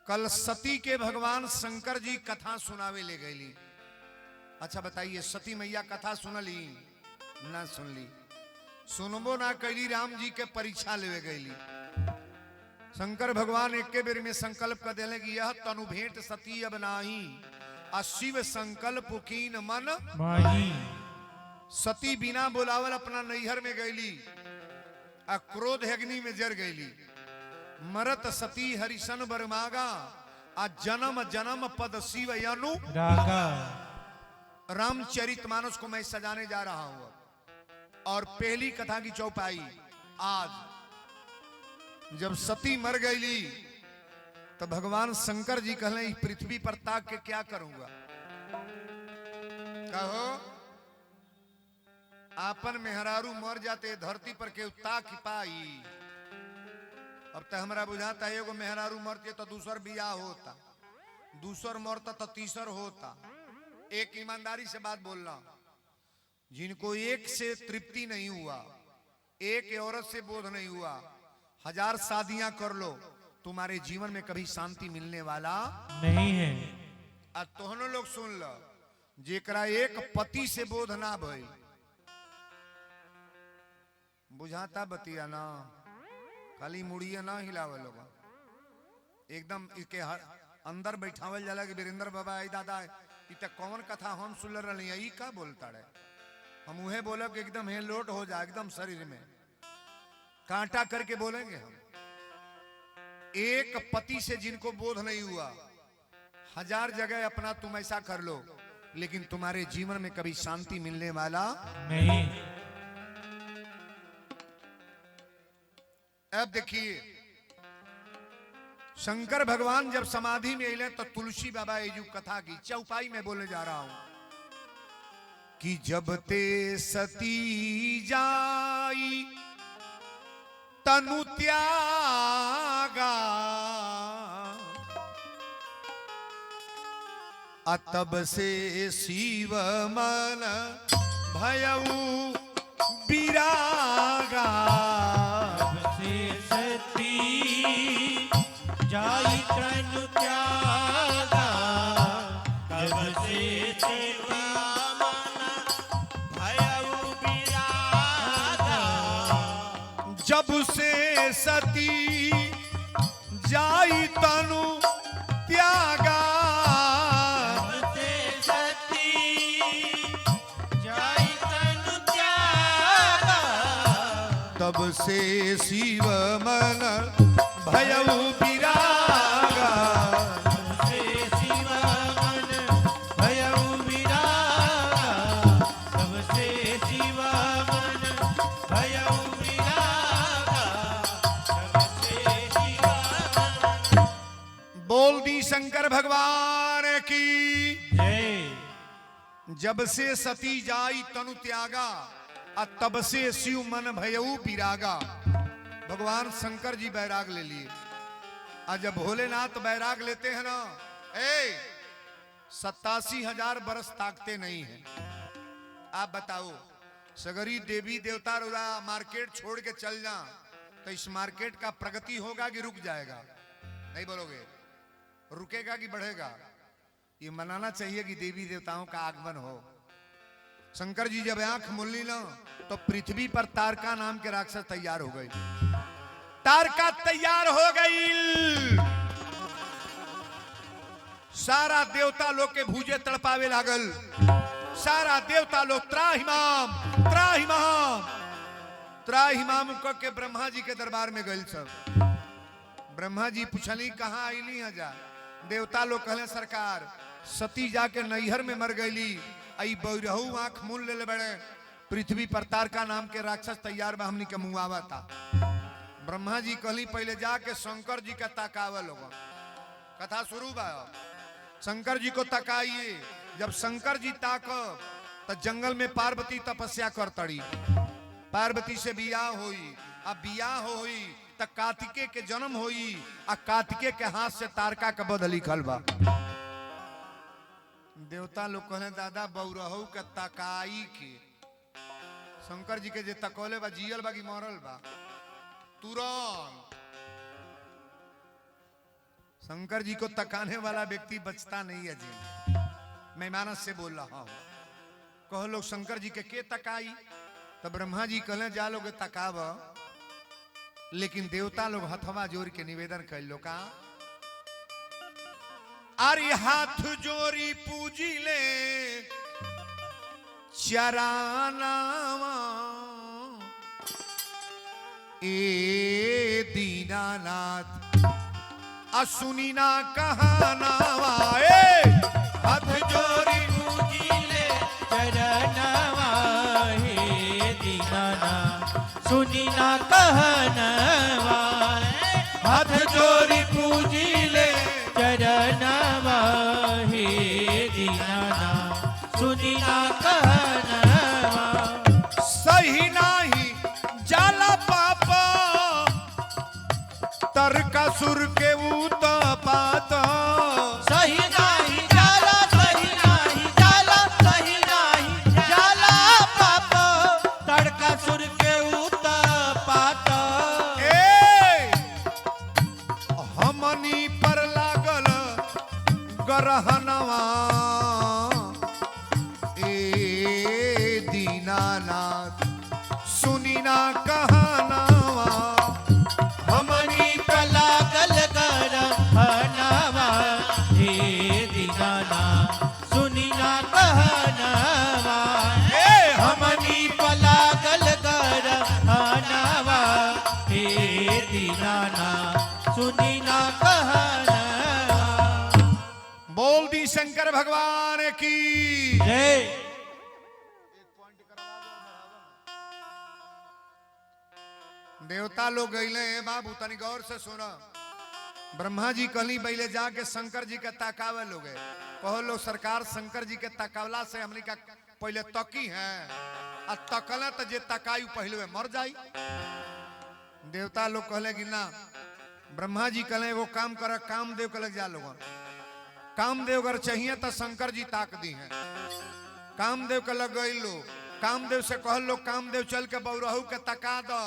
कल सती के भगवान शंकर जी कथा सुनावे ले गईली। अच्छा बताइए, सती मैया कथा सुनली ना सुनली? सुनबो ना कैली, राम जी के परीक्षा लेवे गईली। शंकर भगवान एक बेर में संकल्प कर दिले कि यह तनु भेंट सती अब नाही, आ शिव संकल्प कीन मन माही। सती बिना बुलावल अपना नैहर में गईली, आ क्रोध अग्नि में जर गईली। मरत सती हरिशन बरमागा, आ जन्म जन्म पद शिव यनु रागा। रामचरितमानस को मैं सजाने जा रहा हूं। और पहली कथा की चौपाई आज, जब सती मर गईली तो भगवान शंकर जी कहले इस पृथ्वी पर ताक के क्या करूंगा। कहो आपन मेहरारू मर जाते धरती पर के ताक पाई। अब तो हमरा बुझाता है एगो मेहरारू मरते तो दूसर बियाह होता, दूसर मरता तो तीसर होता। एक ईमानदारी से बात बोलना, जिनको एक से तृप्ति नहीं हुआ, एक औरत से बोध नहीं हुआ, 1000 शादियां कर लो, तुम्हारे जीवन में कभी शांति मिलने वाला नहीं है। अब तोहनो लोग सुन लो, जेकरा एक पति से बोध ना भई, बुझाता बतिया ना, खाली मुड़िया ना हिलावे लोग, एकदम इसके अंदर बैठावल जाला कि वीरेंद्र बाबा आई दादा इत कौन कथा हम सुन रही है, का बोलता रहे। हम उहे बोलो कि एकदम है लोट हो जाए, एकदम शरीर में कांटा करके बोलेंगे हम। एक पति से जिनको बोध नहीं हुआ, 1000 जगह अपना तुम ऐसा कर लो, लेकिन तुम्हारे जीवन में कभी शांति मिलने वाला नहीं। अब देखिए, शंकर भगवान जब समाधि में अले तो तुलसी बाबा ये जो कथा की चौपाई में बोले जा रहा हूं कि जब ते सती जाई तनु त्यागा, तब से शिव मन भयऊ विरागा। जाई तनु त्यागा, तब से शिव मन भयउ विरागा। जब से सती जाई तनु त्यागा, तब से सती जाई तनु त्यागा। तब से शिव मन भयउ विरागा। से शिव मन भयउ विरागा। तब से शिव मन भयउ विरागा। तब से शिव मन। बोल दी शंकर भगवान की जय। जब से सती जाई तनु त्यागा, तब से शिव मन भयउ विरागा। भगवान शंकर जी बैराग ले लिए। आज जब भोलेनाथ बैराग लेते हैं ना, 87,000 बरस ताकते नहीं है। आप बताओ, सगरी देवी देवता रोजा मार्केट छोड़ के चल जा तो इस मार्केट का प्रगति होगा कि रुक जाएगा? नहीं बोलोगे? रुकेगा कि बढ़ेगा? ये मनाना चाहिए कि देवी देवताओं का आगमन हो। शंकर जी जब आंख मुल्ली ना तो पृथ्वी पर तारका नाम के राक्षस तैयार हो गई। तारका तैयार हो गई, सारा देवता लोग के भूजे तड़पावे लागल। सारा देवता लोग त्राहिमाम त्राहिमाम त्राहिमाम कह के ब्रह्मा जी के दरबार में गए। सब ब्रह्मा जी पूछली कहाँ आईली हजा? देवता लोग कहले सरकार सती जाके नैहर में मर गईली, आई बहू आंख मूल ले बड़े, पृथ्वी पर तारका नाम के राक्षस तैयार बा, हमनी के मुआवा था। ब्रह्मा जी कहली पहले जाके शंकर जी का ताकावा लोग। कथा शुरू बा, शंकर जी को तकाइए। जब शंकर जी ताकब तो जंगल में पार्वती तपस्या कर तड़ी, पार्वती से बियाह होई। अब बियाह होई तो कार्तिकेय के जन्म होई, आ कार्तिकेय के हाथ से तारका का बध लिखल बा। देवता लोग कहले दादा बौरहू के तकाई के। शंकर जी के जे तकौले बा जियल बा कि मरल बा? तुरंत शंकर जी को तकाने वाला व्यक्ति बचता नहीं है जी। मैं मानस से बोल रहा हूं। कहो लोग शंकर जी के तकाई, तो ब्रह्मा जी कहले जा लोग तकाव, लेकिन देवता लोग हथवा जोड़ के निवेदन कर लो का अरे हाथ जोड़ी पूजी ले चरानावा ए दीनानाथ असुनी ना कहनावा हाथ जोड़ी पूजिले चरणवा हे दीनानाथ सुनी ना कहनवा हाथ जोड़ी पूजिले चरणवा हे दीनानाथ सुनी ना कहनवा सही नाही जाला पाप तरकासुर के ऊत पात सही नाही जाला सही नाही जाला सही नाही जाला पाप तड़कासुर के उत पात ए हमनी पर लागल गरहनवा ए दीनानाथ सुनी ना कहनावा हमनी पे लागल गरहनवा हे दीनानाथ सुनी ना कहनवा ए हमनी पे लागल गरहनवा हे दीनानाथ सुनी ना कहनवा बोल दी शंकर भगवान की जय। देवता लोग गईले बाबू तनी गौर से सुना। ब्रह्मा जी कली बैले जाके शंकर जी के ताकावे लोग कहो लो सरकार शंकर जी के ताकावला से हमनी का पहले तकी है आ तकले तो जे तकाई पहले मर जाई। देवता लोग कहले कि ना, ब्रह्मा जी कहले वो काम कर, कामदेव के लग जा लोग, कामदेव अगर चाहिए तो शंकर जी ताक दी है। कामदेव के लग गई लो, कामदेव से कह लो कामदेव चल के बौरहू के तका दो।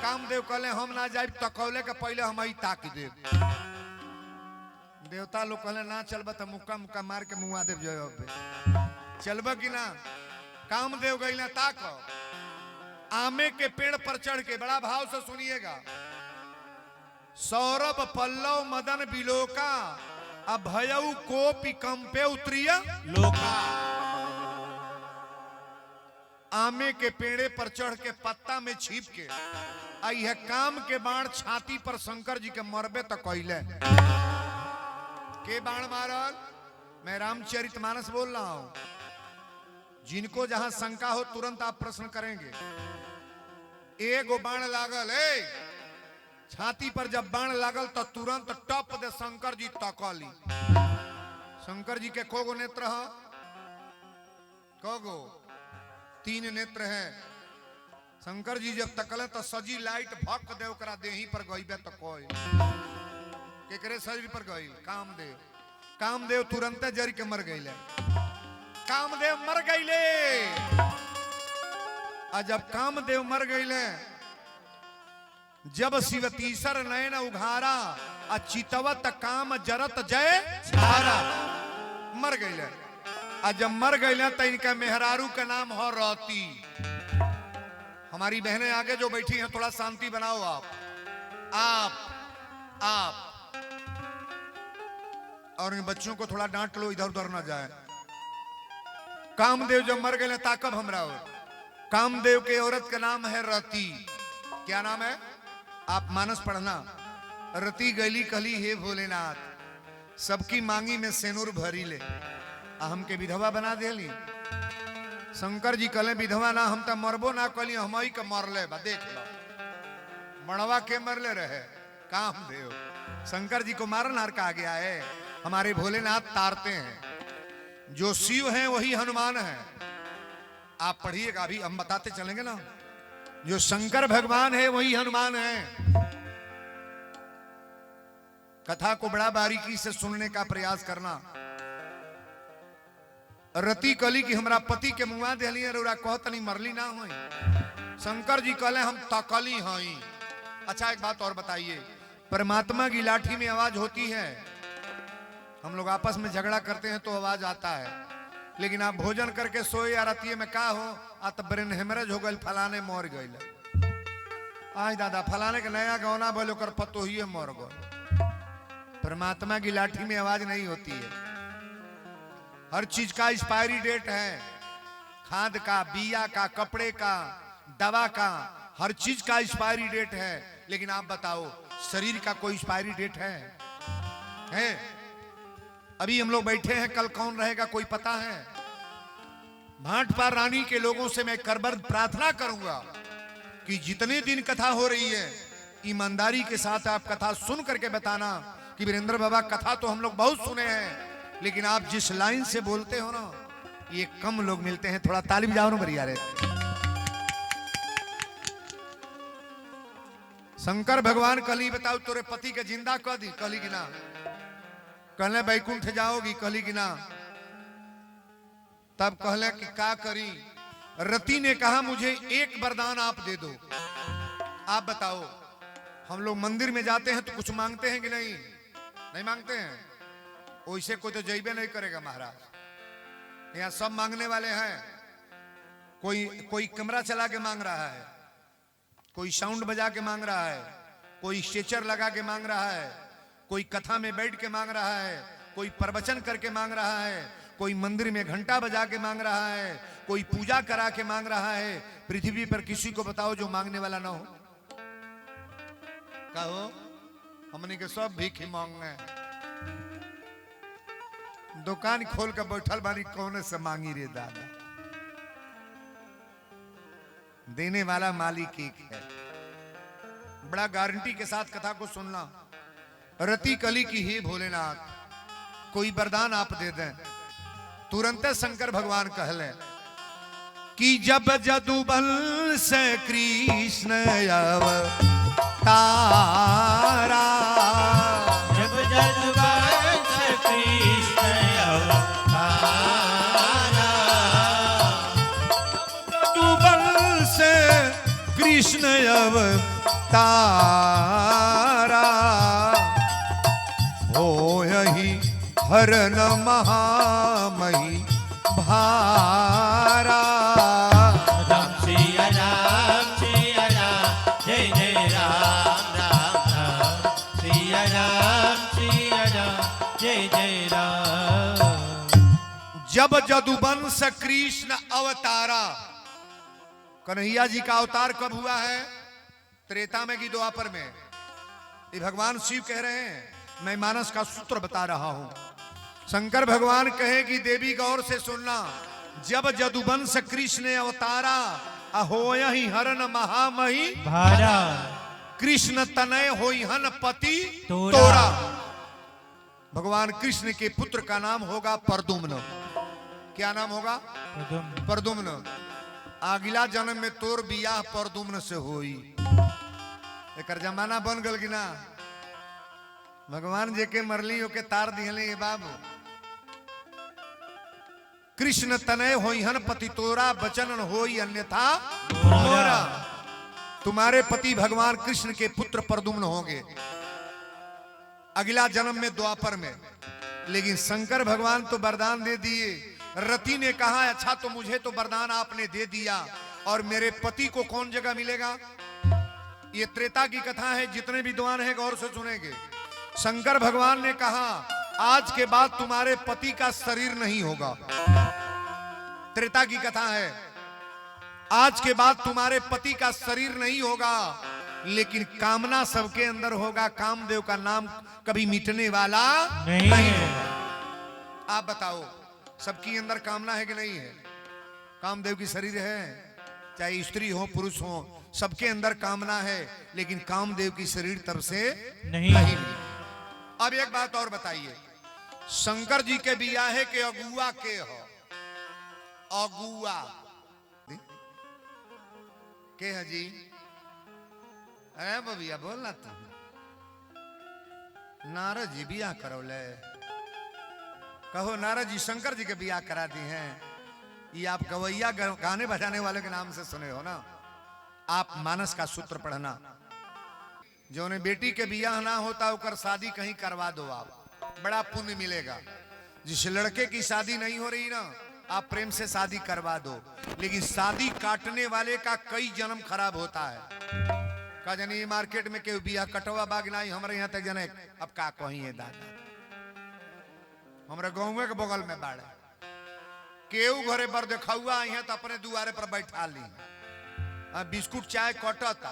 कामदेव कहले हम ना जाए तकौले के पहले हम ही ताक देव। देवता लोग कहले ना चलबा तो मुक्का मुक्का मार के मुआ देव जवाब चलबा कि ना। कामदेव गई ना ताक आमे के पेड़ पर चढ़ के बड़ा भाव से सुनिएगा। सौरभ पल्लव मदन बिलोका अब भयऊ कोपी कंपे उतरिया लोका आमे के पेड़े पर चढ़ के पत्ता में छिप के आई है काम के बाण छाती पर शंकर जी के मरबे तो कैले के बाण मारल। मैं रामचरितमानस बोल रहा हूं, जिनको जहां शंका हो तुरंत आप प्रश्न करेंगे। एगो बाण लागल छाती पर, जब बाण लागल तो तुरंत टप दे शंकर जी तकली। शंकर जी के कोगो नेत्र है, कोगो 3 नेत्र है। शंकर जी जब तकले तो सजी लाइट भक दे ओकरा देही पर गईबे तो कोई केकरे शरीर पर गई कामदेव। कामदेव तुरंत जरी के मर गईले। कामदेव मर गईले। आ जब कामदेव मर गईले, जब शिव तीसर नयन उघारा आ चितवत काम जरत जय छारा। मर गईले। आ जब मर गईले तो इनका मेहरारू का नाम हो रती। हमारी बहनें आगे जो बैठी हैं थोड़ा शांति बनाओ। आप और इन बच्चों को थोड़ा डांट लो, इधर उधर ना जाए। कामदेव जब मर गए ताकब हमरा हो। कामदेव के औरत का नाम है रति। क्या नाम है? आप मानस पढ़ना। रति गली कहली हे भोलेनाथ सबकी मांगी में सेनुर भरी ले, हमके विधवा बना देली। शंकर जी कहले विधवा ना, हम तो मरबो ना कहली, हम ही के मरले बा। देख लो मड़वा के मरले रहे कामदेव। शंकर जी को मारनहार कहा गया है। हमारे भोलेनाथ तारते हैं, जो शिव हैं वही हनुमान है। आप पढ़िएगा, अभी हम बताते चलेंगे ना। जो शंकर भगवान है वही हनुमान है। कथा को बड़ा बारीकी से सुनने का प्रयास करना। रति कली की हमरा पति के मुआ दिलिए रौरा कहतनी मरली ना हुई। शंकर जी कहले हम तकली हई। अच्छा एक बात और बताइए, परमात्मा की लाठी में आवाज होती है हम लोग आपस में झगड़ा करते हैं तो आवाज आता है, लेकिन आप भोजन करके सोए या रतिये में का हो आ तो ब्रेन हेमरेज हो गई, फलाने मर गई। आज दादा फलाने के नया गौना बोले कर पतो ही मर गए। परमात्मा की लाठी में आवाज नहीं होती है। हर चीज का एक्सपायरी डेट है, खाद का, बिया का, कपड़े का, दवा का, हर चीज का एक्सपायरी डेट है। लेकिन आप बताओ शरीर का कोई एक्सपायरी डेट है? अभी हम लोग बैठे हैं, कल कौन रहेगा कोई पता है? भाटपार रानी के लोगों से मैं करबर प्रार्थना करूंगा कि जितने दिन कथा हो रही है ईमानदारी के साथ आप कथा सुन करके बताना कि वीरेंद्र बाबा कथा तो हम लोग बहुत सुने हैं, लेकिन आप जिस लाइन से बोलते हो ना ये कम लोग मिलते हैं। थोड़ा ताली बजाओ ना बढ़िया रे। शंकर भगवान कहली बताओ तोरे पति के जिंदा कह दी, कहली कि ना? कहले बैकुंठ जाओगी, कहली कि ना? तब कहले कि का करी? रति ने कहा मुझे एक वरदान आप दे दो। आप बताओ हम लोग मंदिर में जाते हैं तो कुछ मांगते हैं कि नहीं? नहीं मांगते हैं। वैसे कोई तो जैबे नहीं करेगा महाराज। यहाँ सब मांगने वाले हैं। कोई कैमरा चला के मांग रहा है, कोई साउंड बजा के मांग रहा है, कोई स्टेचर लगा के मांग रहा है, कोई कथा में बैठ के मांग रहा है, कोई प्रवचन करके मांग रहा है, कोई मंदिर में घंटा बजा के मांग रहा है, कोई पूजा करा के मांग रहा है। पृथ्वी पर किसी को बताओ जो मांगने वाला ना हो? कहो हमने के सब भीख ही मांगे। दुकान खोल कर बैठल बानी, कौन से मांगी रे दादा? देने वाला मालिक एक है। बड़ा गारंटी के साथ कथा को सुनना। रति कली की हे भोलेनाथ कोई वरदान आप दे दें। तुरंत शंकर भगवान कहले कि जब जदुबल से कृष्ण अवतारा, जब जदुबल से कृष्ण अवतारा, जदुबल से कृष्ण अवतारा, हो यही हरन महामही भारा। राम सिया राम जय जय राम राम राम सिया राम जय जय राम। जब जदुवंश कृष्ण अवतारा, कन्हैया जी का अवतार कब हुआ है? त्रेता में कि द्वापर में? ये भगवान शिव कह रहे हैं, मैं मानस का सूत्र बता रहा हूं। शंकर भगवान कहे कि देवी गौर से सुनना, जब जदुवंश कृष्ण अवतारा, अहोय ही हरन महामही भारा, कृष्ण तनय होई हन पति तोरा। तोरा। भगवान कृष्ण के पुत्र का नाम होगा परदुम्न। क्या नाम होगा? परदुम्न। अगला जन्म में तोर बियाह परदुम्न से होई। एक जमाना बन गल कि ना? भगवान जे के मरली के तार दिहले बाबू। कृष्ण तनय होई हन पति तोरा, बचन होई अन्यथा मोरा। तुम्हारे पति भगवान कृष्ण के पुत्र परदुम्न होंगे अगला जन्म में द्वापर में। लेकिन शंकर भगवान तो वरदान दे दिए। रति ने कहा अच्छा तो मुझे तो वरदान आपने दे दिया, और मेरे पति को कौन जगह मिलेगा? ये त्रेता की कथा है, जितने विद्वान हैं गौर से सुनेंगे। शंकर भगवान ने कहा आज के बाद तुम्हारे पति का शरीर नहीं होगा। त्रेता की कथा है, आज के बाद तुम्हारे पति का शरीर नहीं होगा, लेकिन कामना सबके अंदर होगा। कामदेव का नाम कभी मिटने वाला नहीं होगा। आप बताओ सबकी अंदर कामना है कि नहीं है? कामदेव की शरीर है, चाहे स्त्री हो पुरुष हो, सबके अंदर कामना है, लेकिन कामदेव की शरीर तरफ से नहीं। अब एक बात और बताइए, शंकर जी के बियाहे के अगुआ के हो? अगुआ के है जी? अरे बबिया बोलना तुम। नारद जी बियाह करौले। कहो नारद जी शंकर जी के बियाह करा दी हैं। ये आप गवैया गाने बजाने वाले के नाम से सुने हो ना? आप मानस का सूत्र पढ़ना, जो ने बेटी के बियाह ना होता उकर शादी कहीं करवा दो आप। बड़ा पुण्य मिलेगा। जिस लड़के की शादी नहीं हो रही ना, आप प्रेम से शादी करवा दो, लेकिन शादी काटने वाले का कई जन्म खराब होता है। का जानी मार्केट में केहू बिया कटवा बाग नहीं, हमारे यहाँ तक जने अब का कहीं है दादा, हमारे गाँव के बगल में बाढ़ केहू घरे बर देखा हुआ यहाँ तो अपने दुआरे पर बैठा ली, बिस्कुट चाय कटता,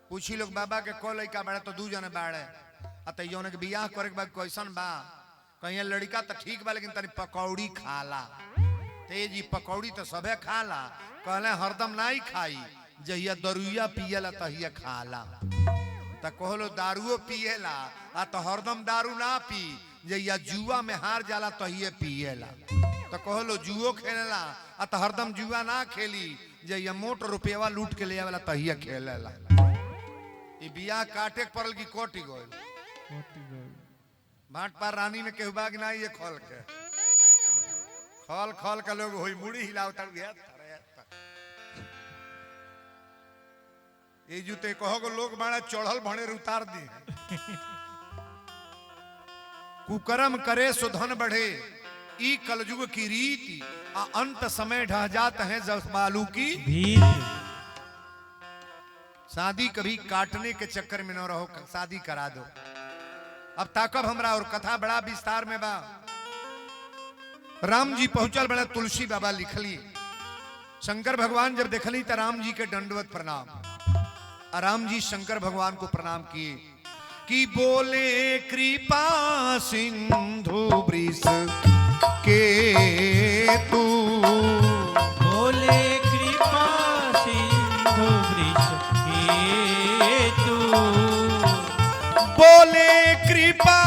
पूछी लोग बाबा के को लड़का बड़ा तो 2 जने बाढ़े, अतने के बियाह करे के बाद कैसन बा, कहीं लड़का तो ठीक बा लेकिन तनी पकौड़ी खाला, तेजी पकौड़ी तो सबे खाला, कहले हरदम नहीं खाई, जहिया दरुइया पियला तहिया खाला, तो कहलो दारुओ पियला आ तो हरदम दारू ना पी, जहिया जुआ में हार जाला तहिया पियला, तो कहलो जुओ खेलेला आ तो हरदम जुआ ना खेली, जहिया मोट रुपया लूट के ले आवेला तहिया खेलेला। ई बियाह काटे के पड़ल की कोटी गइल, भाट पार रानी में केहू बाग नहीं ये खोल के खल खल का लोग होई मुड़ी हिलावता ये जूते कहो को लोग बड़ा चढ़ल भनेर उतार दी। कुकर्म करे सुधन बढ़े, ई कलयुग की रीति, अंत समय ढह जात है जब बालू की भीत। शादी कभी काटने के चक्कर में न रहो, शादी करा दो। अब ताकब हमरा और कथा बड़ा विस्तार में बा। राम जी पहुंचल बड़ा, तुलसी बाबा लिखली, शंकर भगवान जब देखली तो राम जी के दंडवत प्रणाम, राम जी शंकर भगवान को प्रणाम किए कि बोले कृपा सिंधु वृष के तू, बोले कृपा सिंधु वृष के तू, बोले कृपा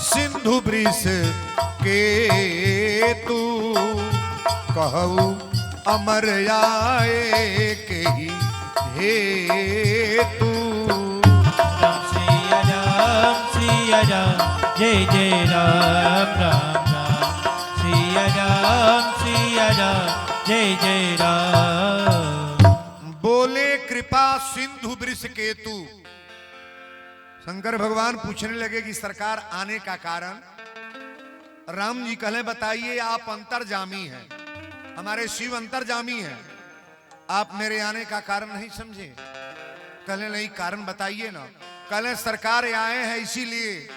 सिंधु वृष के तू, कहू अमर आए के ही हे तू। राम सिया राम जय जय राम राम राम, सिया राम जय जय राम। बोले कृपा सिंधु वृष केतु। शंकर भगवान पूछने लगे कि सरकार आने का कारण। राम जी कहले बताइए, आप अंतर्जामी हैं, हमारे शिव अंतर्जामी हैं, आप मेरे आने का कारण नहीं समझे। कहले नहीं, कारण बताइए ना। कहले सरकार आए हैं इसीलिए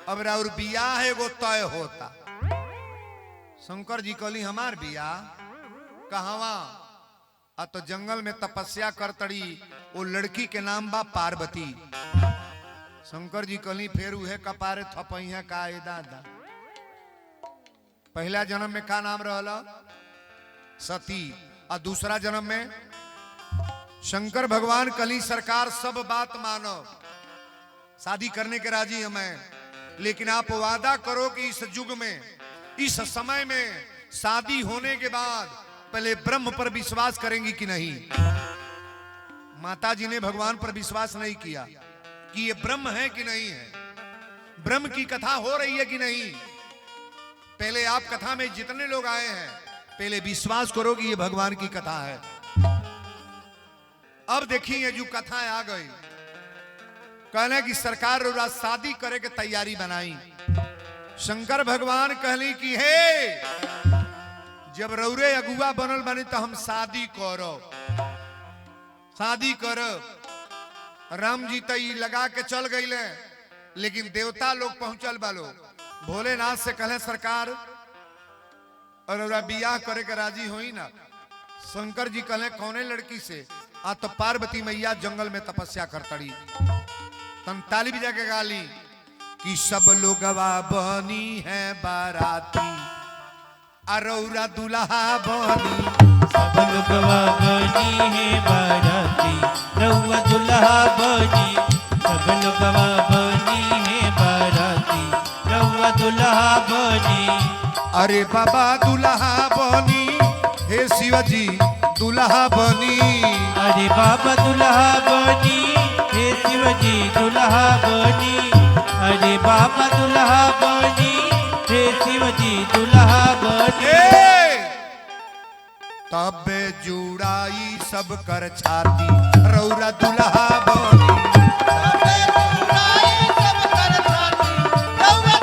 अब और बियाह है वो तय होता। शंकर जी कहली हमार बियाह कहवा, आ तो जंगल में तपस्या कर तड़ी, वो लड़की के नाम बा पार्वती। शंकर जी कहली फिर उहे कपारे थपई है का ए दादा, पहला जन्म में का नाम रहला सती, और दूसरा जन्म में शंकर भगवान कली सरकार सब बात मानो, शादी करने के राजी हैं मैं, लेकिन आप वादा करो कि इस युग में, इस समय में शादी होने के बाद पहले ब्रह्म पर विश्वास करेंगी कि नहीं। माता जी ने भगवान पर विश्वास नहीं किया कि ये ब्रह्म है कि नहीं है, ब्रह्म की कथा हो रही है कि नहीं। पहले आप कथा में जितने लोग आए हैं पहले विश्वास करो कि ये भगवान की कथा है। अब देखिए जो कथा आ गई, कहने की सरकार रोरा शादी करे के तैयारी बनाई। शंकर भगवान कहली कि हे, जब रौरे अगुआ बनल बनी तो हम शादी करो, शादी करो। राम जी तई लगा के चल गईले, लेकिन देवता लोग पहुंचल बालो, भोलेनाथ से कहले सरकार और बियाह करे के राजी होई ना। शंकर जी कहले कौने लड़की से, आ तो पार्वती मैया जंगल में तपस्या करतड़ी। ताली भी जाके गाली कि सब लोगवा बनी है बाराती, अरौरा दुल्हा बनी, सब लोगवा बनी है बाराती, रउआ दुल्हा बनी, सब लोगवा बनी है बाराती, रउआ दुल्हा बनी। अरे बाबा दुल्हा बनी, हे शिवजी दुल्हा बनी, अरे बाबा दुल्हा बनी, हे शिवजी दुल्हा बनी, अरे बाबा दुल्हा बनी, हे शिवजी दुल्हा बनी। तब जुड़ाई सब कर छाती, रौरा दुल्हा बनी, तब जुड़ाई सब कर छाती, रउआ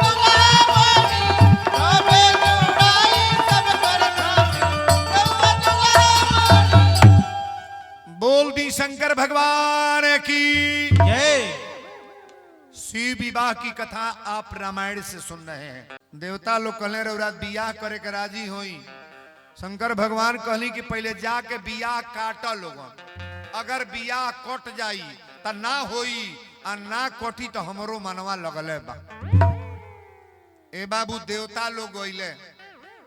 विवाह की कथा आप रामायण से सुन रहे हैं। देवता लोग कहले रउरा बियाह करे के राजी होई। शंकर भगवान कहली कि पहले जाके बियाह काटा लोगन, अगर बियाह कट जाई त ना होई आ ना कटी तो हमरो मनवा लगले बा। ए बाबू देवता लोग गइले,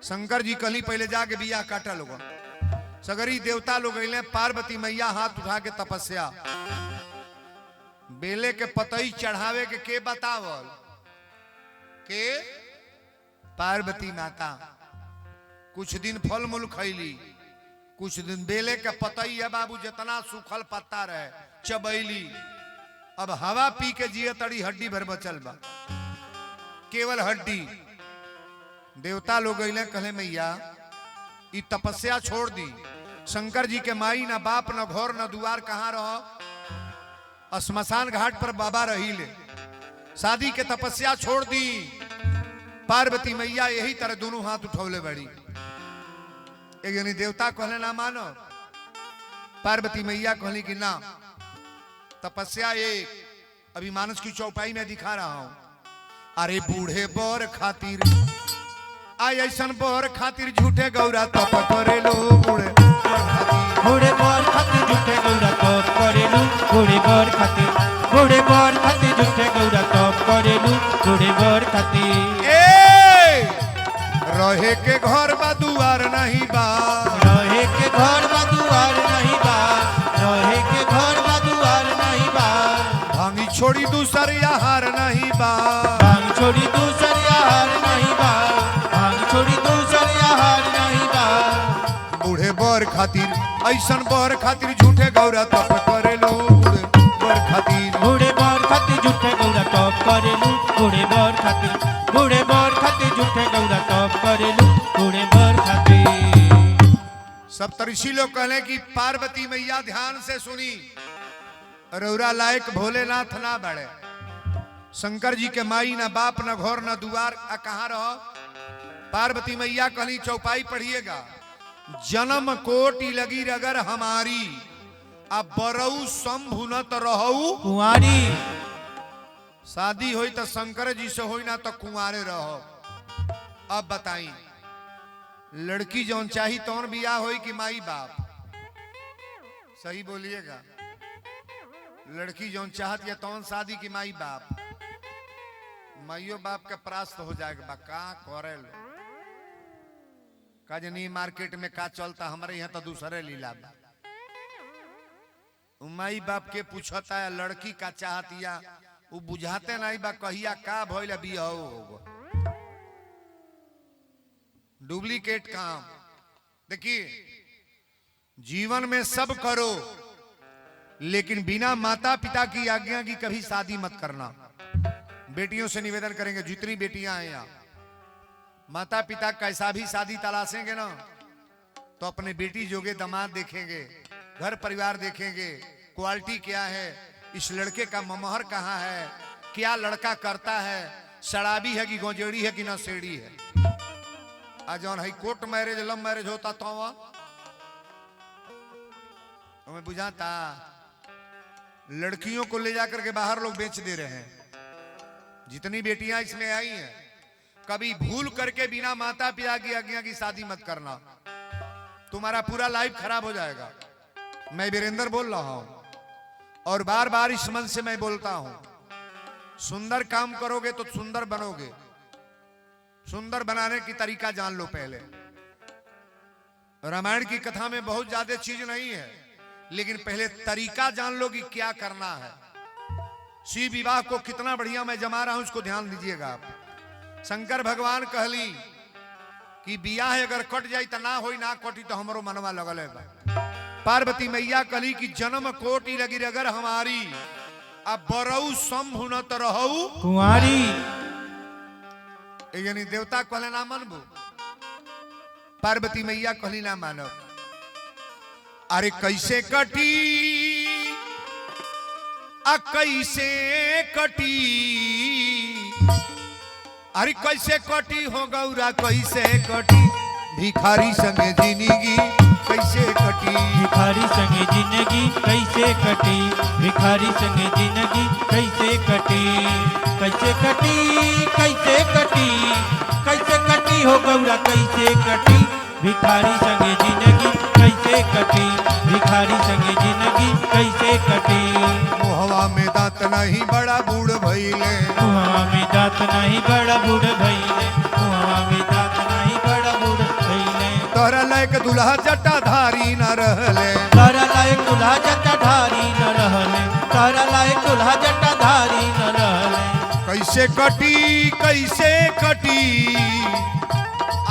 शंकर जी कहली पहले जाके बियाह काटा लोगन। सगरी देवता लोग गइले, पार्वती मैया हाथ उठा के तपस्या, बेले के पतई चढ़ावे के बतावल के पार्वती माता। कुछ दिन फल मूल खैली, कुछ दिन बेले के पतई है बाबू, जितना सूखल पत्ता रहे चबैली। अब हवा पी के जिए तड़ी हड्डी भर बचल बा, केवल हड्डी। देवता लोग गइले, कहले मैया ई तपस्या छोड़ दी। शंकर जी के माई ना बाप न घर न दुआर, कहाँ रहो? श्मशान घाट पर बाबा रही ले। शादी के तपस्या छोड़ दी। पार्वती मैया यही तरह दोनों हाथ उठौले बड़ी। एक यानी देवता कहले ना मानो, पार्वती मैया कहली कि ना, तपस्या एक अभी मानस की चौपाई में दिखा रहा हूं। अरे बूढ़े बोर खातिर आई ऐसन बोर खातिर झूठे गौरा तप करेलो। बूढ़े बोर खातिर झूठे गौरा तप करेलू, बूढ़े बोर खातिर, बूढ़े बोर खातिर झूठे गौरा तप करेलू, बूढ़े बोर खातिर। रहे के घर बा दुआर नहीं बा, रहे के घर बा दुआर नहीं बा, रहे के घर बा दुआर नहीं बा। भांगी छोड़ी दूसर यार नहीं बा, भांग छोड़ी दूसर यार नहीं बा, भांग छोड़ी दूसर यार नहीं बा। बूढ़े बोर खातिर ऐसन बोर खातिर झूठे गौरा तप करेलो। बूढ़े बोर खातिर, बूढ़े बोर खातिर झूठे गौरा तप करेलू, बूढ़े बोर खातिर, बूढ़े बोर खातिर झूठे गौरा तप करेलू, बूढ़े बोर खातिर। सप्तऋषि लोग कहले कि पार्वती मैया ध्यान से सुनी, रौरा लायक भोलेनाथ ना बड़े। शंकर जी के माई ना बाप ना घर ना दुआर, कहाँ रहो? पार्वती मैया कहली चौपाई पढ़िएगा। जन्म कोटि लगी रगर हमारी, अब बरऊ शंभु न तो रहू कुंवारी। शादी होई तो शंकर जी से होई ना तो कुंवारे रहो। अब बताई, लड़की जौन चाही तौन बियाह होई कि माई बाप? सही बोलिएगा। लड़की जौन चाहत या तौन शादी की माई बाप? माइयो बाप के परास्त हो जाएगा बा। का करे लो का जनी मार्केट में का चलता, हमारे यहाँ तो दूसरे लीला बा। माई बाप के पूछता है लड़की का चाहतिया, वो बुझाते नहीं बा कहिया का भइल बियाह होगा। डुप्लीकेट काम। देखिए, जीवन में सब करो लेकिन बिना माता पिता की आज्ञा की कभी शादी मत करना। बेटियों से निवेदन करेंगे, जितनी बेटियां हैं यहाँ, माता पिता कैसा भी शादी तलाशेंगे ना तो अपने बेटी जोगे दामाद देखेंगे, घर परिवार देखेंगे, क्वालिटी क्या है, इस लड़के का ममहर कहाँ है, क्या लड़का करता है, शराबी है कि गोजेड़ी है कि नशेड़ी है। आज जौन है कोर्ट मैरिज लव मैरिज होता तो हमें बुझाता लड़कियों को ले जाकर के बाहर लोग बेच दे रहे हैं। जितनी बेटियां इसमें आई हैं, कभी भूल करके बिना माता पिता की आज्ञा की शादी मत करना, तुम्हारा पूरा लाइफ खराब हो जाएगा। मैं वीरेंद्र बोल रहा हूं और बार बार इस मन से मैं बोलता हूं, सुंदर काम करोगे तो सुंदर बनोगे। सुंदर बनाने की तरीका जान लो पहले। रामायण की कथा में बहुत ज्यादा चीज नहीं है, लेकिन पहले तरीका जान लो कि क्या करना है। शिव विवाह को कितना बढ़िया मैं जमा रहा हूं, उसको ध्यान दीजिएगा आप। शंकर भगवान कहली कि बियाह अगर कट जाई तो ना होई, ना कटी तो हमरो मनवा लगल है। पार्वती मैया कहली कि जन्म कोटि लगी रगर हमारी, अब बरऊ शंभु न तो रहू कुंवारी। यानी देवता कहले ना मानबू, पार्वती मैया कहली ना मानो। अरे कैसे कटी कैसे कटी, अरे कैसे कटी हो गौरा कैसे कटी, भिखारी संगे जिंदगी कैसे कटी। भिखारी संगे जिंदगी कैसे कटी, भिखारी संगे जिंदगी कैसे कटी, कैसे कटी, कैसे कटी, कैसे कटी हो गौरा कैसे कटी, भिखारी संगे जिंदगी कैसे कटी, भिखारी संगे जिंदगी कैसे कटी। मुहवा में दांत नहीं बड़ा बूढ़ भइले, मुहवा में दांत नहीं बड़ा बूढ़ भइले, मुहवा में दांत नहीं बड़ा बूढ़ भइले। तोहरा लायक दुल्हा जटाधारी न रहले, तारा लायक दुल्हा जटाधारी न रहले, तारा लायक दुल्हा जटाधारी न रहले। कैसे कटी, कैसे कटी,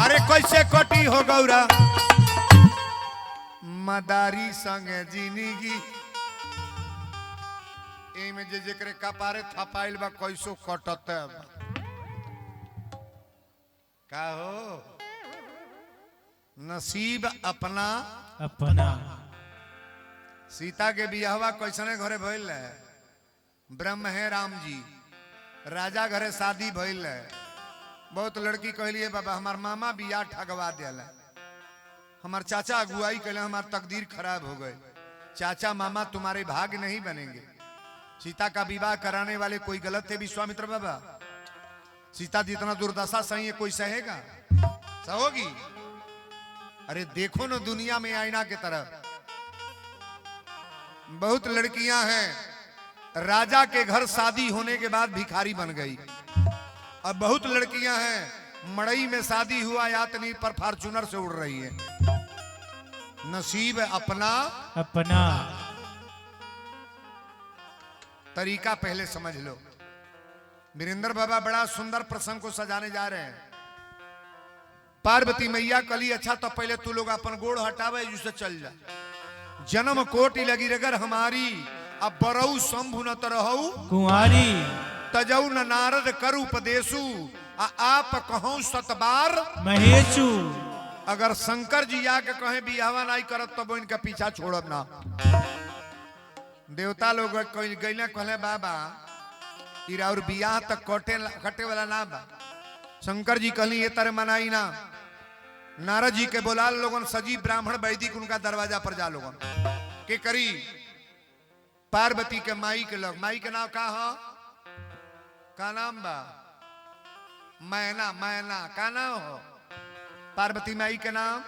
अरे कैसे कटी हो गौरा मदारी संगे जिंदगी। एमे जे जेकरे कपारे थपाइल बा कैसो कटते का हो। नसीब अपना अपना। सीता के बियाहवा कैसने घरे भइल है, ब्रह्म है राम जी, राजा घरे शादी भइल है। बहुत लड़की कहलिए बाबा हमार मामा बियाह ठगवा दिया, हमार चाचा अगुवाई कहले हमार तकदीर खराब हो गए। चाचा मामा तुम्हारे भाग नहीं बनेंगे। सीता का विवाह कराने वाले कोई गलत थे विश्वामित्र बाबा? सीता जितना दुर्दशा सही है कोई सहेगा? सहोगी? अरे देखो ना दुनिया में आईना की तरह बहुत लड़कियां हैं, राजा के घर शादी होने के बाद भिखारी बन गई। अब बहुत लड़कियां हैं मड़ई में शादी हुआ यातनी पर फॉर्च्यूनर से उड़ रही है। नसीब अपना अपना। तरीका पहले समझ लो। वीरेंद्र बाबा बड़ा सुंदर प्रसंग को सजाने जा रहे हैं। पार्वती मैया कली अच्छा तो पहले तू लोग अपन गोड़ हटावे जिससे चल जा। जन्म कोटि लगी रगर हमारी, अब बरऊ शंभु न तरहु कुंवारी, तजऊ न नारद कर उपदेशु, आप कहूं सतबार महेशु। अगर शंकर जी आके कहे बियाहवा नहीं करत तो इनका पीछा छोड़ब ना। देवता लोग गईले कहले बाबा इरा और बियाह तक कटे वाला ना बा। शंकर जी कहली ये तरह मनाई ना। नारद जी के बोला लोगन सजी ब्राह्मण वैदिक उनका दरवाजा पर जा लोगन के करी। पार्वती के माई के लोग, माई के नाम का नाम बा? मैना। मैना का नाम हो? पार्वती माई के नाम?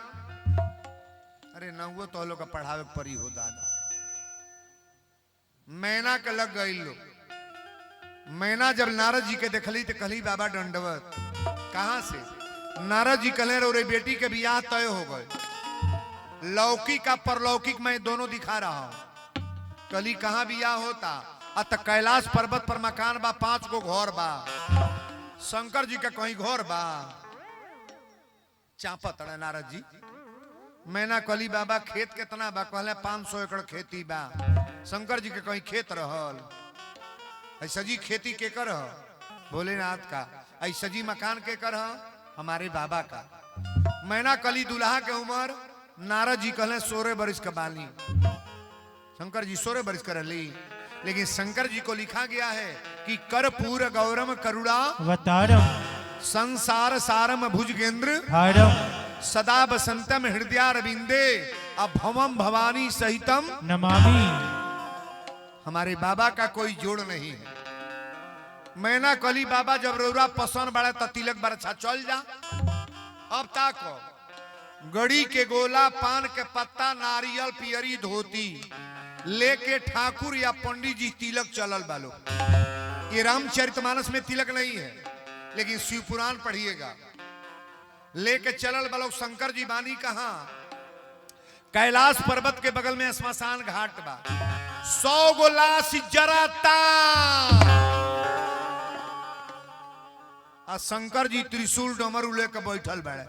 अरे न वो तो लोग का पढ़ावे परी हो दादा। मैना के लग गई लोग। मैना जब नारद जी के देखली तो कहली बाबा दंडवत। कहां से? नारद जी कहले रे बेटी के बियाह तय हो गए, लौकिक का परलौकिक मैं दोनों दिखा रहा हूं। कली कहां बियाह होता? अत कैलाश पर्वत पर मकान बा, 5 गो घर बा। शंकर जी का कहीं घर बा? चापत है नारद जी। मैना कली बाबा खेत कितना बा? कहले 500 एकड़ खेती बा। शंकर जी के कहीं खेत रहल? ऐसा जी खेती के कर भोलेनाथ का। ऐसा जी मकान के कर हमारे बाबा का। मैना कली दुल्हा के उम्र नारद जी कहले 16 बरिस का बाली। शंकर जी 16 बरिस कर ली। लेकिन शंकर जी को लिखा गया है कि कर्पूर गौरम करुणा अवतारम, संसार सारम भुजगेंद्र हारम, सदा बसंतम हृदयारविंदे अभवम भवानी सहितम नमामि। हमारे बाबा का कोई जोड़ नहीं है। मैना कली बाबा जब रौरा पसंद बड़ा तो तिलक बरछा चल जा। अब ताको गड़ी के गोला, पान के पत्ता, नारियल, पियरी धोती लेके ठाकुर या पंडित जी तिलक चलल बालो। ये रामचरितमानस में तिलक नहीं है, लेकिन शिव पुराण पढ़िएगा। लेके चलल बालो। शंकर जी बानी कहां? कैलाश पर्वत के बगल में श्मशान घाट बा। 100 गो लाश जराता। आ शंकर जी त्रिशूल डमरू लेके बैठल बड़े।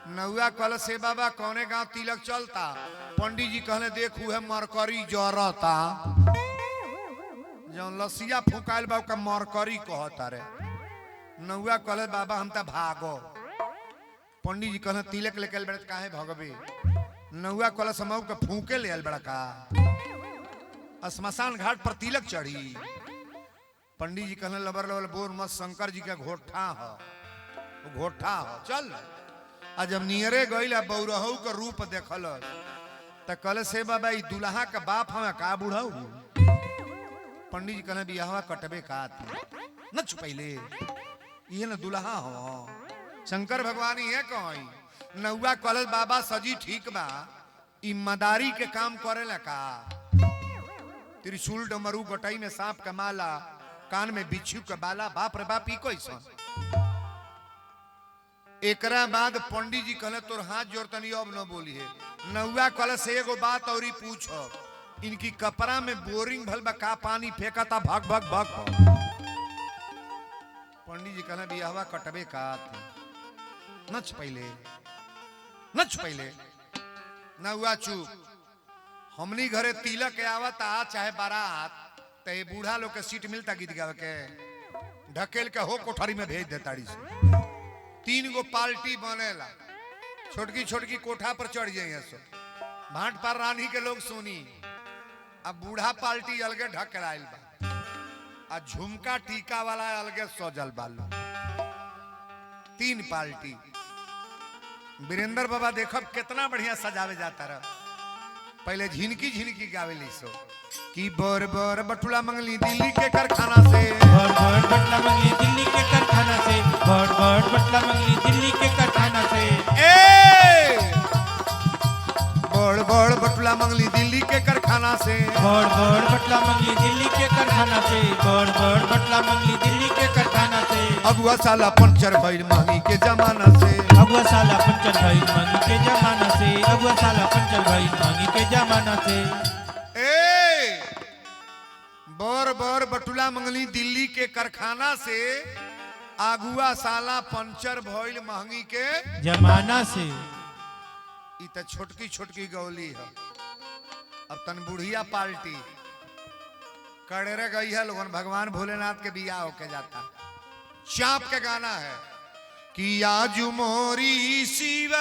नौआ कहल से बाबा कौने गांव तिलक चलता? पंडित जी कहले देखू है मरकरी जरता। जो लसिया फुकायल बा का मरकरी कहता रे। नौआ कहले बाबा हम त भागो। पंडित जी कहले तिलक लेके आइल बड़े काहे भगबे? नौआ कहले समऊ के फूके ले आइल बड़ा का। श्मशान घाट पर तिलक चढ़ी। पंडित जी कहने लबर लबर बोर मत, शंकर जी का घोठा हो, घोठा हो। चल आ जब नियरे गईल आ बौरहू का रूप देखल त कल से बाबा ई दुल्हा का बाप हमें का बुढ़ाऊ। पंडित जी कहले बियाहवा कटबे का न छुपैले ये न दुल्हा हो। शंकर भगवान ये कही नौआ कल बाबा सजी ठीक बा ई मदारी के काम करेला का। त्रिशूल डमरू गटाई में सांप का माला कान में बिच्छू का बाला बाप रे बाप ई कैसन। एकरा बाद पंडित जी कहले तोर हाथ जोड़ तनी अब न बोली है। नौआ कल से एगो बात और पूछो इनकी कपड़ा में बोरिंग भल बा का पानी फेंकता भग भग भग। पंडित जी कहले बियाहवा कटबे का नच पहले नौआ चुप। हमनी घरे तिलक आवत आ चाहे बारात ते बूढ़ा लोग के सीट मिलता गीत गावे के ढकेल के हो कोठरी में भेज देताड़ी से। 3 गो पार्टी बनेला छोटकी छोटकी कोठा पर चढ़ जाइए सो भाट पर रानी के लोग सुनी। अब बूढ़ा पार्टी अलगे ढकेलाइल बा आ झुमका टीका वाला अलगे सजल बाल। 3 पार्टी। वीरेंद्र बाबा देखब कितना बढ़िया सजावे जाता रहा। पहले झिनकी झिनकी गावेली सो कि बर बर बटुला मंगली दिल्ली के कारखाना से बर बर बटला मंगली दिल्ली के कारखाना से बर बर बटला मंगली दिल्ली के कारखाना से बड़ बड़ बटुला मंगली दिल्ली के कारखाना से बड़ बड़ बटला मंगली दिल्ली के कारखाना से बड़ बड़ बटला मंगली दिल्ली के कारखाना से। अगुआ साला पंचर भइल महंगी के जमाना से अगुआ साला पंचर भइल महंगी के जमाना से अगुआ साला पंचर भइल महंगी के जमाना से। बर बर बटुला मंगली दिल्ली के कारखाना से अगुआ साला पंचर भइल महंगी के जमाना से। ई त छोटकी छोटकी गौली है। अब तन बुढ़िया पार्टी कड़ेरे गई है लोगन भगवान भोलेनाथ के बियाह होके जाता। चाप के गाना है कि आज मोरी शिव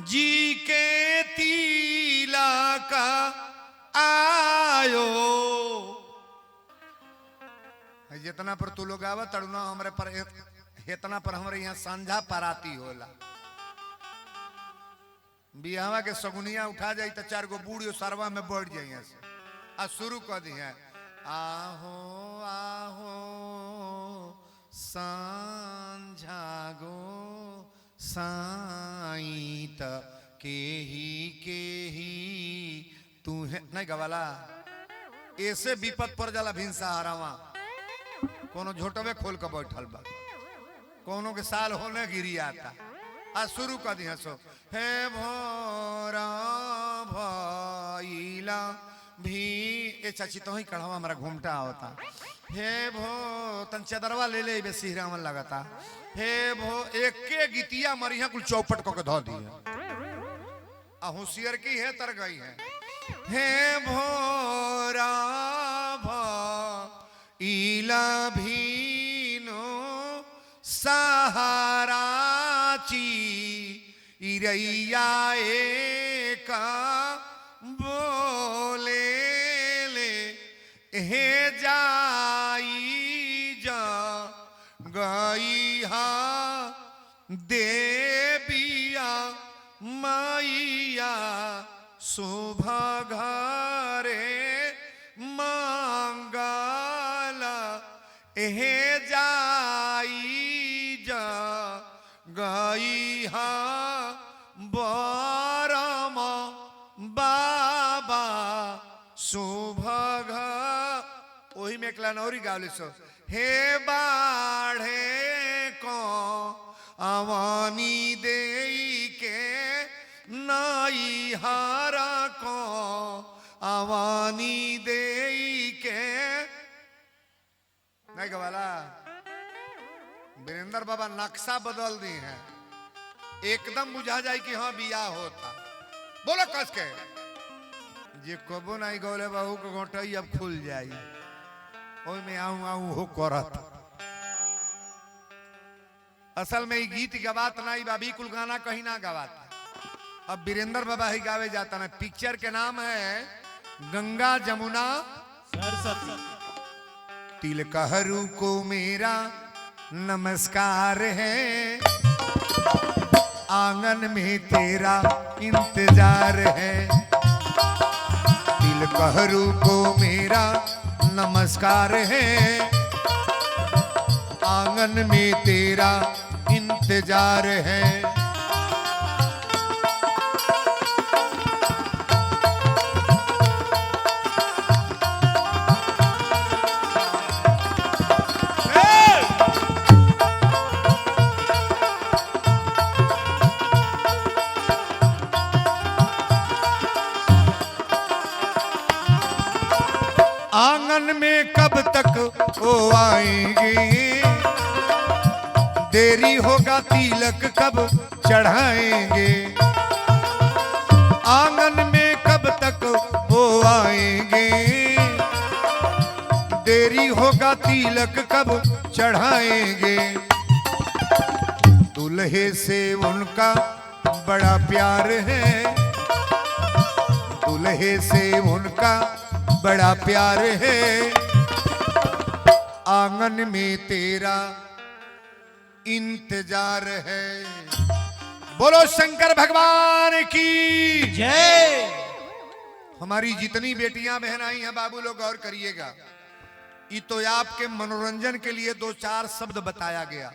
जी के तीला का आयो। जितना पर तू लोग आवा तड़ना हमरे पर इतना पर हमरे यहाँ संझा पराती होला। बियाहवा के सगुनिया उठा जाई तो 4 गो बूढ़ी सरवा में बढ़ जाइए से आ शुरू कर दी है आहो आहो सांझागो साईं त केही तू है नहीं गवाला। ऐसे विपत पर जाला भिनसा हरावा कोनो झोटवे खोल के बैठल बा कोनो के साल होने गिरी आता। आ शुरू कर दी सो हे भोरा भइला भी ए चाची तो ही कढ़वा हमारा घूमटा होता। हे भो तन चदरवा ले ले बेसी मन लगता। हे भो एक के गीतिया मरिया कुल चौपट को के धो दिए आ होशियार की है तर गई है। हे भोरा भइला भीनो सहारा इरैया का बोले ले हे जाई जा गई हा देविया मैया शोभा घरे मंगला हे जाई जा गई हा बरम बाबा सुभग। वही में एकला नौरी गावली सो हे बाढ़े को अवानी दे के नाई हारा को अवानी दे के नहीं गवाला। वीरेंद्र बाबा नक्शा बदल दी है एकदम बुझा जाए कि हाँ बियाह होता। बोलो कस के जे कबो नहीं गौले बाबू को घोटई अब खुल जाई ओई में आऊं आऊं हो करत। असल में ये गीत गवात नहीं बाबी कुल गाना कहीं ना गवाता। अब वीरेंद्र बाबा ही गावे जाता ना। पिक्चर के नाम है गंगा जमुना सरस्वती। तिलकहरू को मेरा नमस्कार है। आंगन में तेरा इंतजार है। दिल कहरू को मेरा नमस्कार है। आंगन में तेरा इंतजार है। आंगन में कब तक वो आएंगे, देरी होगा तिलक कब चढ़ाएंगे। आंगन में कब तक वो आएंगे, देरी होगा तिलक कब चढ़ाएंगे। दूल्हे से उनका बड़ा प्यार है। दूल्हे से उनका बड़ा प्यार है। आंगन में तेरा इंतजार है। बोलो शंकर भगवान की जय। हमारी जितनी बेटियां बहन आई हैं बाबू लोग गौर करिएगा, ये तो आपके मनोरंजन के लिए दो चार शब्द बताया गया।